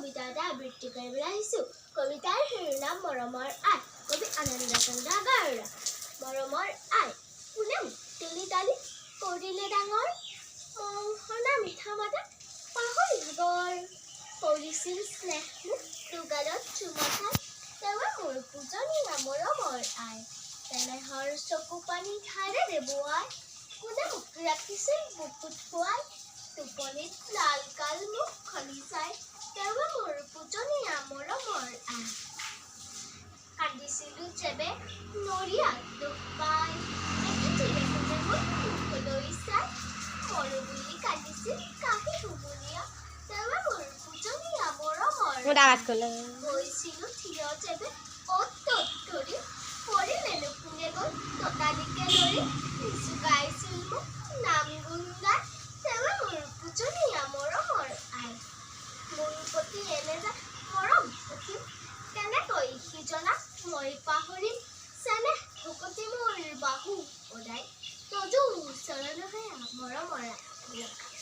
কবিতা এটা আবৃত্তি কৰিবলৈ আহিছোঁ। কবিতাৰ শিৰোনাম মৰমৰ আই। কবি আনন্দ চন্দ্ৰ গাৰুড়া। মৰমৰ আই কোনে তুলি তালি কৰিলে ডাঙৰ, মৰমসনা মিঠা মাতা পাহৰি ভাগৰ, কৰিছিল স্নেহ মোক দুগালত চুমা খাই, তেওঁ মোৰ পূজনীয়া মৰমৰ আই। তেনেহৰ চকু পানী ধাৰে দেবুৱাই, কোনে মোক ৰাখিছিল বুকুত শুৱাই, টোপনিত লাল কাল মোক খলি চাই, তেওঁ মোৰ পূজনীয়া মৰমৰ আই। কান্দিছিলোঁ যেবে নৰিয়াত দুখ পাই, একেটিৰে কোনে মোক মুখলৈ চাই, মৰো বুলি কান্দিছিল কাহি হুমুনিয়া, তেওঁ মোৰ পূজনীয়া মৰমৰ আই। গৈছিলোঁ থিয় যেবে অত তত ধৰি, পৰিলেনো কোনে গৈ ততালিকে লৰি, জোকাইছিল মোক নাম গুণ গাই, তেওঁ মোৰ পূজনীয়া মৰমৰ আই। মোৰ প্ৰতি এনে যে মৰম অসীম, কেনেকৈ সিজনাক মই পাহৰিম, চেনেহ ভকতি মোৰ বাহু ওদাই, তজু চৰণহে মৰমৰ আই।